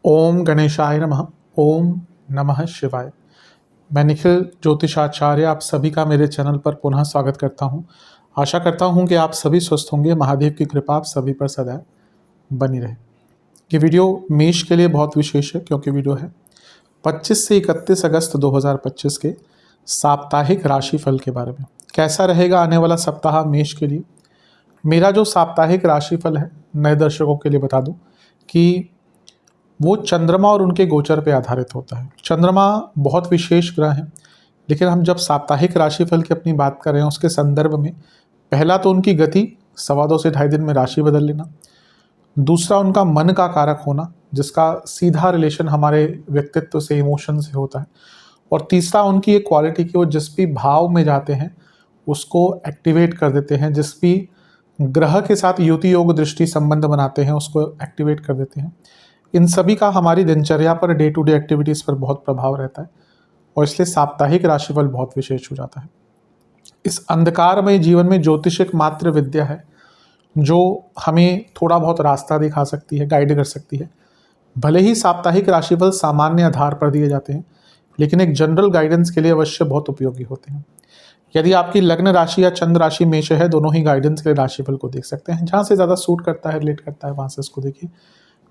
ओम गणेशाय नमः। ओम नमः शिवाय। मैं निखिल ज्योतिषाचार्य आप सभी का मेरे चैनल पर पुनः स्वागत करता हूं। आशा करता हूं कि आप सभी स्वस्थ होंगे। महादेव की कृपा आप सभी पर सदैव बनी रहे। ये वीडियो मेष के लिए बहुत विशेष है क्योंकि वीडियो है 25 से 31 अगस्त 2025 के साप्ताहिक राशिफल के बारे में। कैसा रहेगा आने वाला सप्ताह मेष के लिए। मेरा जो साप्ताहिक राशिफल है नए दर्शकों के लिए बता दूं कि वो चंद्रमा और उनके गोचर पे आधारित होता है। चंद्रमा बहुत विशेष ग्रह हैं, लेकिन हम जब साप्ताहिक राशिफल की अपनी बात कर रहे हैं उसके संदर्भ में पहला तो उनकी गति 2.25 से 2.5 दिन में राशि बदल लेना, दूसरा उनका मन का कारक होना जिसका सीधा रिलेशन हमारे व्यक्तित्व से, इमोशन से होता है, और तीसरा उनकी एक क्वालिटी कि वो जिस भी भाव में जाते हैं उसको एक्टिवेट कर देते हैं, जिस भी ग्रह के साथ युति योग दृष्टि संबंध बनाते हैं उसको एक्टिवेट कर देते हैं। इन सभी का हमारी दिनचर्या पर, डे टू डे एक्टिविटीज़ पर बहुत प्रभाव रहता है और इसलिए साप्ताहिक राशिफल बहुत विशेष हो जाता है। इस अंधकारमय जीवन में ज्योतिष एक मात्र विद्या है जो हमें थोड़ा बहुत रास्ता दिखा सकती है, गाइड कर सकती है। भले ही साप्ताहिक राशिफल सामान्य आधार पर दिए जाते हैं, लेकिन एक जनरल गाइडेंस के लिए अवश्य बहुत उपयोगी होते हैं। यदि आपकी लग्न राशि या चंद्र राशि मेष है, दोनों ही गाइडेंस के लिए राशिफल को देख सकते हैं। जहाँ से ज़्यादा सूट करता है, रिलेट करता है, वहाँ से इसको देखिए।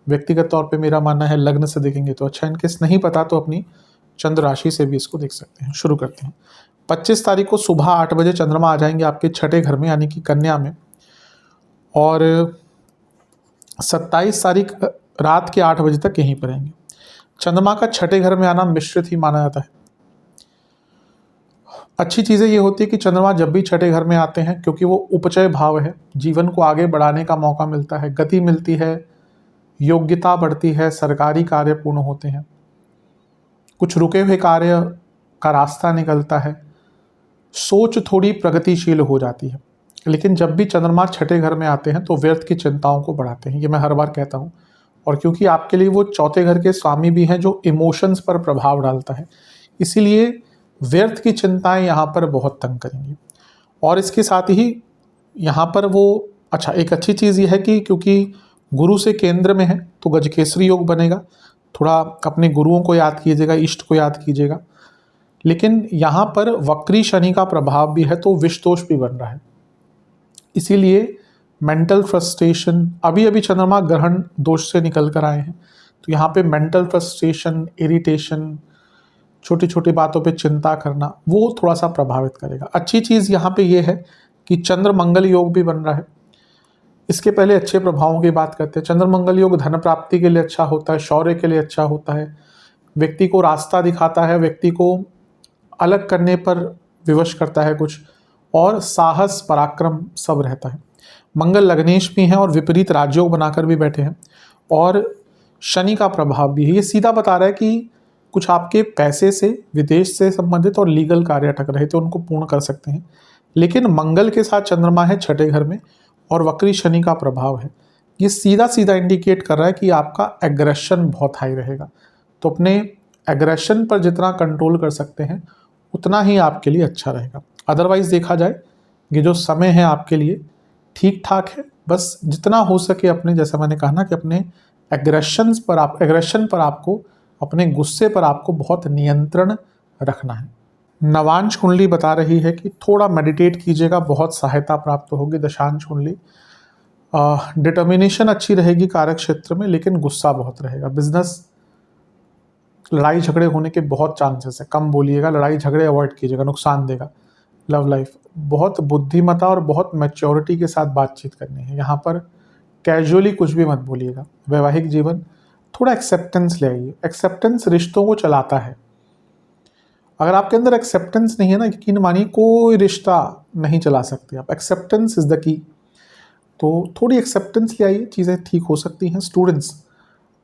व्यक्तिगत तौर पे मेरा मानना है लग्न से देखेंगे तो अच्छा, इनकेस नहीं पता तो अपनी चंद्र राशि से भी इसको देख सकते हैं। शुरू करते हैं। 25 तारीख को सुबह 8 बजे चंद्रमा आ जाएंगे आपके छठे घर में यानी कि कन्या में, और 27 तारीख रात के 8 बजे तक यहीं पर रहेंगे। चंद्रमा का छठे घर में आना मिश्रित ही माना जाता है। अच्छी चीज़ें ये होती है कि चंद्रमा जब भी छठे घर में आते हैं, क्योंकि वो उपचय भाव है, जीवन को आगे बढ़ाने का मौका मिलता है, गति मिलती है, योग्यता बढ़ती है, सरकारी कार्य पूर्ण होते हैं, कुछ रुके हुए कार्य का रास्ता निकलता है, सोच थोड़ी प्रगतिशील हो जाती है। लेकिन जब भी चंद्रमा छठे घर में आते हैं तो व्यर्थ की चिंताओं को बढ़ाते हैं, ये मैं हर बार कहता हूँ। और क्योंकि आपके लिए वो चौथे घर के स्वामी भी हैं जो इमोशंस पर प्रभाव डालता है, इसीलिए व्यर्थ की चिंताएं यहाँ पर बहुत तंग करेंगी। और इसके साथ ही यहाँ पर वो एक अच्छी चीज़ ये है कि क्योंकि गुरु से केंद्र में है तो गजकेसरी योग बनेगा। थोड़ा अपने गुरुओं को याद कीजिएगा, इष्ट को याद कीजिएगा। लेकिन यहाँ पर वक्री शनि का प्रभाव भी है तो विष दोष भी बन रहा है, इसीलिए मेंटल फ्रस्ट्रेशन, अभी अभी चंद्रमा ग्रहण दोष से निकल कर आए हैं तो यहाँ पे मेंटल फ्रस्ट्रेशन, इरिटेशन, छोटी छोटी बातों पे चिंता करना, वो थोड़ा सा प्रभावित करेगा। अच्छी चीज़ यहाँ पे ये है कि चंद्र मंगल योग भी बन रहा है। इसके पहले अच्छे प्रभावों की बात करते हैं। चंद्र मंगल योग धन प्राप्ति के लिए अच्छा होता है, शौर्य के लिए अच्छा होता है, व्यक्ति को रास्ता दिखाता है, व्यक्ति को अलग करने पर विवश करता है कुछ, और साहस पराक्रम सब रहता है। मंगल लग्नेश भी हैं और विपरीत राजयोग बनाकर भी बैठे हैं, और शनि का प्रभाव भी है। ये सीधा बता रहा है कि कुछ आपके पैसे से, विदेश से संबंधित और लीगल कार्य अटक रहे थे उनको पूर्ण कर सकते हैं। लेकिन मंगल के साथ चंद्रमा है छठे घर में और वक्री शनि का प्रभाव है, ये सीधा सीधा इंडिकेट कर रहा है कि आपका एग्रेशन बहुत हाई रहेगा। तो अपने एग्रेशन पर जितना कंट्रोल कर सकते हैं उतना ही आपके लिए अच्छा रहेगा। अदरवाइज देखा जाए ये जो समय है आपके लिए ठीक ठाक है, बस जितना हो सके अपने, जैसा मैंने कहा ना कि अपने एग्रेशन पर आपको, अपने गुस्से पर आपको बहुत नियंत्रण रखना है। नवांश कुंडली बता रही है कि थोड़ा मेडिटेट कीजिएगा, बहुत सहायता प्राप्त होगी। दशांश कुंडली डिटर्मिनेशन अच्छी रहेगी कार्य क्षेत्र में, लेकिन गुस्सा बहुत रहेगा। बिजनेस, लड़ाई झगड़े होने के बहुत चांसेस है, कम बोलिएगा, लड़ाई झगड़े अवॉइड कीजिएगा, नुकसान देगा। लव लाइफ, बहुत बुद्धिमत्ता और बहुत मैच्योरिटी के साथ बातचीत करनी है, यहाँ पर कैजुअली कुछ भी मत बोलिएगा। वैवाहिक जीवन थोड़ा एक्सेप्टेंस ले आइए, एक्सेप्टेंस रिश्तों को चलाता है। अगर आपके अंदर एक्सेप्टेंस नहीं है ना, यकीन मानिए कोई रिश्ता नहीं चला सकते आप। Acceptance is the key. तो थोड़ी एक्सेप्टेंस ले आइए, चीज़ें ठीक हो सकती हैं। स्टूडेंट्स,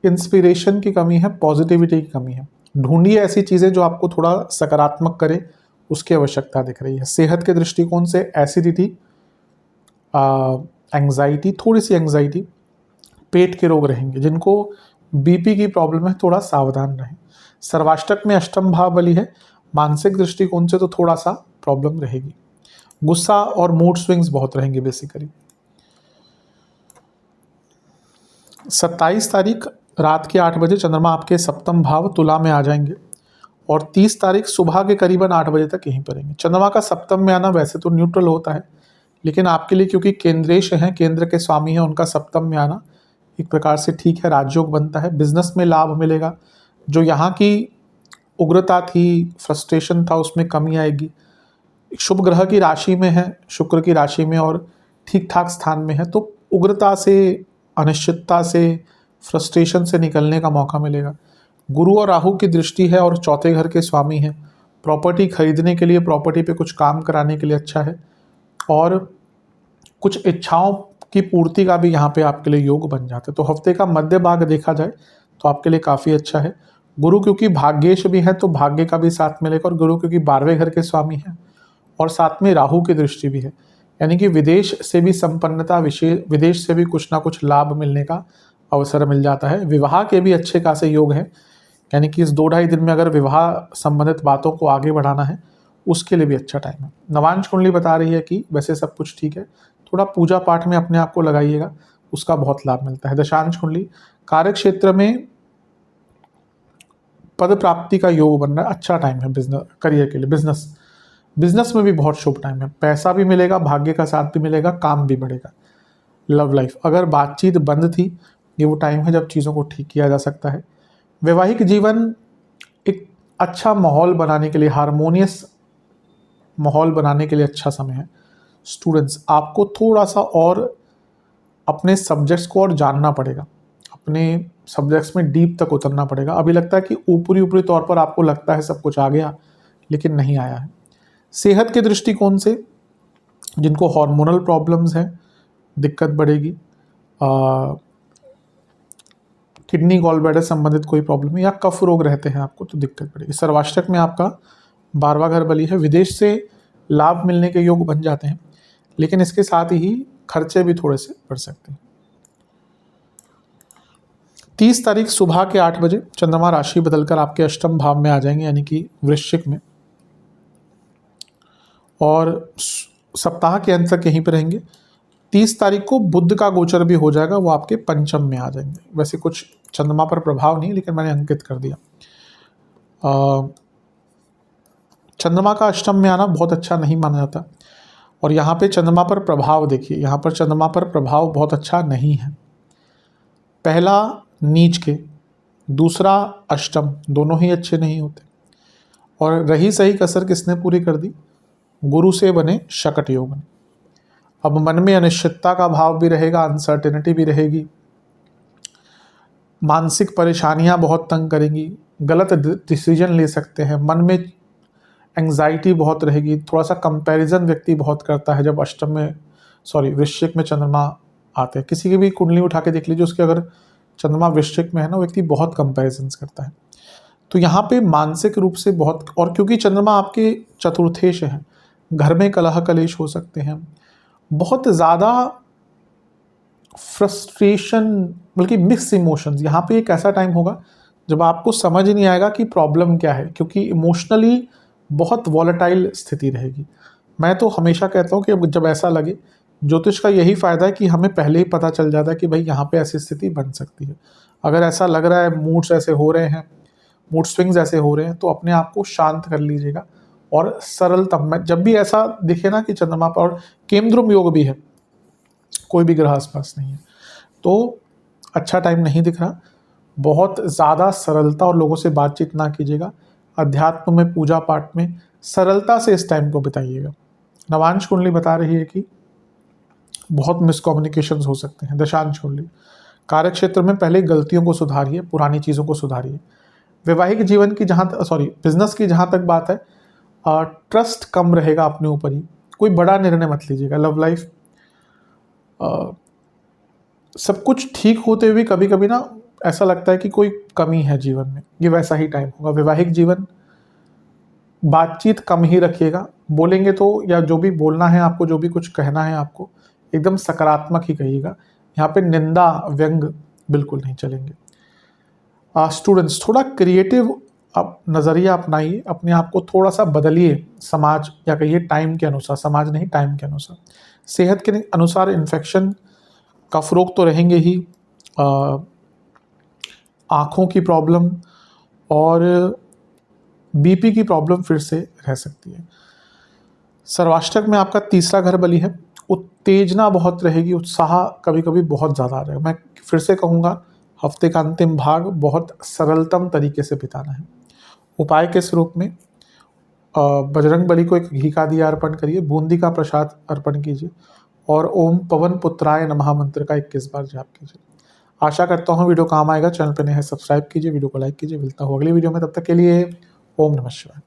इंस्पिरेशन की कमी है, पॉजिटिविटी की कमी है, ढूंढिए ऐसी चीज़ें जो आपको थोड़ा सकारात्मक करे, उसकी आवश्यकता दिख रही है। सेहत के दृष्टिकोण से एसिडिटी, एंग्जाइटी, थोड़ी सी एंग्जाइटी, पेट के रोग रहेंगे। जिनको बीपी की प्रॉब्लम है थोड़ा सावधान रहें। सर्वाष्टक में अष्टम भाव बली है, मानसिक दृष्टिकोण से तो थोड़ा सा प्रॉब्लम रहेगी। गुस्सा और मूड स्विंग्स बहुत रहेंगे बेसिकली। 27 तारीख रात के 8 बजे चंद्रमा आपके सप्तम भाव तुला में आ जाएंगे और 30 तारीख सुबह के करीबन 8 बजे तक यहीं पर रहेंगे। चंद्रमा का सप्तम में आना वैसे तो न्यूट्रल होता है, लेकिन आपके लिए क्योंकि केंद्रेश हैं, केंद्र के स्वामी हैं, उनका सप्तम में आना एक प्रकार से ठीक है, राजयोग बनता है, बिजनेस में लाभ मिलेगा। जो यहाँ की उग्रता थी, फ्रस्ट्रेशन था, उसमें कमी आएगी। शुभ ग्रह की राशि में है, शुक्र की राशि में और ठीक ठाक स्थान में है, तो उग्रता से, अनिश्चितता से, फ्रस्ट्रेशन से निकलने का मौका मिलेगा। गुरु और राहु की दृष्टि है और चौथे घर के स्वामी हैं। प्रॉपर्टी खरीदने के लिए, प्रॉपर्टी पे कुछ काम कराने के लिए अच्छा है और कुछ इच्छाओं की पूर्ति का भी यहाँ पे आपके लिए योग बन जाता है। तो हफ्ते का मध्य भाग देखा जाए तो आपके लिए काफ़ी अच्छा है। गुरु क्योंकि भाग्येश भी है तो भाग्य का भी साथ मिलेगा, और गुरु क्योंकि 12वें घर के स्वामी हैं और साथ में राहु की दृष्टि भी है, यानी कि विदेश से भी संपन्नता, विदेश से भी कुछ ना कुछ लाभ मिलने का अवसर मिल जाता है। विवाह के भी अच्छे खासे योग हैं, यानी कि इस 2-2.5 दिन में अगर विवाह संबंधित बातों को आगे बढ़ाना है उसके लिए भी अच्छा टाइम है। नवांश कुंडली बता रही है कि वैसे सब कुछ ठीक है, थोड़ा पूजा पाठ में अपने आप को लगाइएगा, उसका बहुत लाभ मिलता है। दशांश कुंडली कार्य क्षेत्र में पद प्राप्ति का योग बन रहा है, अच्छा टाइम है बिजनेस, करियर के लिए। बिजनेस में भी बहुत शुभ टाइम है, पैसा भी मिलेगा, भाग्य का साथ भी मिलेगा, काम भी बढ़ेगा। लव लाइफ, अगर बातचीत बंद थी, ये वो टाइम है जब चीज़ों को ठीक किया जा सकता है। वैवाहिक जीवन एक अच्छा माहौल बनाने के लिए, हारमोनियस माहौल बनाने के लिए अच्छा समय है। स्टूडेंट्स, आपको थोड़ा सा और अपने सब्जेक्ट्स को और जानना पड़ेगा, अपने सब्जेक्ट्स में डीप तक उतरना पड़ेगा। अभी लगता है कि ऊपरी तौर पर आपको लगता है सब कुछ आ गया, लेकिन नहीं आया है। सेहत के दृष्टिकोण से जिनको हार्मोनल प्रॉब्लम्स हैं, दिक्कत बढ़ेगी। किडनी, गॉल ब्लैडर संबंधित कोई प्रॉब्लम है या कफ रोग रहते हैं आपको तो दिक्कत बढ़ेगी। सर्वाष्टक में आपका 12वां घर बली है, विदेश से लाभ मिलने के योग बन जाते हैं, लेकिन इसके साथ ही खर्चे भी थोड़े से बढ़ सकते हैं। 30 तारीख सुबह के 8 बजे चंद्रमा राशि बदलकर आपके अष्टम भाव में आ जाएंगे, यानी कि वृश्चिक में, और सप्ताह के अंत तक यहीं पर रहेंगे। 30 तारीख को बुध का गोचर भी हो जाएगा, वो आपके पंचम में आ जाएंगे। वैसे कुछ चंद्रमा पर प्रभाव नहीं, लेकिन मैंने अंकित कर दिया। चंद्रमा का अष्टम में आना बहुत अच्छा नहीं माना जाता, और यहाँ पे चंद्रमा पर प्रभाव देखिए, यहाँ पर चंद्रमा पर प्रभाव बहुत अच्छा नहीं है। पहला नीच के, दूसरा अष्टम, दोनों ही अच्छे नहीं होते। और रही सही कसर किसने पूरी कर दी? गुरु से बने शकट योग ने। अब मन में अनिश्चितता का भाव भी रहेगा, अनसर्टेनिटी भी रहेगी, मानसिक परेशानियां बहुत तंग करेंगी, गलत डिसीजन ले सकते हैं, मन में एंग्जाइटी बहुत रहेगी, थोड़ा सा कंपैरिजन व्यक्ति बहुत करता है जब अष्टम में, वृश्चिक में चंद्रमा आते हैं। किसी की भी कुंडली उठा के देख लीजिए, उसके अगर चंद्रमा वृश्चिक में है ना, वो व्यक्ति बहुत कंपैरिजन करता है। तो यहाँ पे मानसिक रूप से बहुत, और क्योंकि चंद्रमा आपके चतुर्थेश है, घर में कलह कलेश हो सकते हैं, बहुत ज़्यादा फ्रस्ट्रेशन, बल्कि मिक्स इमोशंस। यहाँ पे एक ऐसा टाइम होगा जब आपको समझ नहीं आएगा कि प्रॉब्लम क्या है, क्योंकि इमोशनली बहुत वॉलेटाइल स्थिति रहेगी। मैं तो हमेशा कहता हूँ कि जब ऐसा लगे, ज्योतिष का यही फ़ायदा है कि हमें पहले ही पता चल जाता है कि भाई यहाँ पे ऐसी स्थिति बन सकती है। अगर ऐसा लग रहा है, मूड्स ऐसे हो रहे हैं, मूड स्विंग्स ऐसे हो रहे हैं, तो अपने आप को शांत कर लीजिएगा और सरलतम में, जब भी ऐसा दिखे ना कि चंद्रमा पर, और केमद्रुम योग भी है, कोई भी ग्रह आसपास नहीं है, तो अच्छा टाइम नहीं दिख रहा। बहुत ज़्यादा सरलता और लोगों से बातचीत ना कीजिएगा। अध्यात्म में, पूजा पाठ में सरलता से इस टाइम को बिताइएगा। नवांश कुंडली बता रही है कि बहुत मिसकम्युनिकेशंस हो सकते हैं। दशांश कुंडली कार्य क्षेत्र में पहले गलतियों को सुधारिए, पुरानी चीज़ों को सुधारिए। वैवाहिक जीवन की बिजनेस की जहाँ तक बात है, ट्रस्ट कम रहेगा अपने ऊपर ही, कोई बड़ा निर्णय मत लीजिएगा। लव लाइफ, सब कुछ ठीक होते हुए कभी कभी ना ऐसा लगता है कि कोई कमी है जीवन में, ये वैसा ही टाइम होगा। वैवाहिक जीवन, बातचीत कम ही रखिएगा, बोलेंगे तो, या जो भी बोलना है आपको, जो भी कुछ कहना है आपको, एकदम सकारात्मक ही कहिएगा। यहाँ पे निंदा, व्यंग बिल्कुल नहीं चलेंगे। स्टूडेंट्स, थोड़ा क्रिएटिव आप नज़रिया अपनाइए, अपने आप को थोड़ा सा बदलिए, समाज या कहिए टाइम के अनुसार, समाज नहीं टाइम के अनुसार। सेहत के अनुसार इन्फेक्शन, कफ रोग तो रहेंगे ही, आँखों की प्रॉब्लम और बीपी की प्रॉब्लम फिर से रह सकती है। सर्वाष्टक में आपका तीसरा घर बली है, उत्तेजना बहुत रहेगी, उत्साह कभी कभी बहुत ज़्यादा रहेगा। मैं फिर से कहूँगा, हफ्ते का अंतिम भाग बहुत सरलतम तरीके से बिताना है। उपाय के स्वरूप में बजरंग बली को एक घी का दिया अर्पण करिए, बूंदी का प्रसाद अर्पण कीजिए और ओम पवन पुत्राय नमः मंत्र का 21 बार जाप कीजिए। आशा करता हूँ वीडियो काम आएगा। चैनल पर नए हैं सब्सक्राइब कीजिए, वीडियो को लाइक कीजिए। मिलता हूँ अगली वीडियो में, तब तक के लिए ओम नमः शिवाय।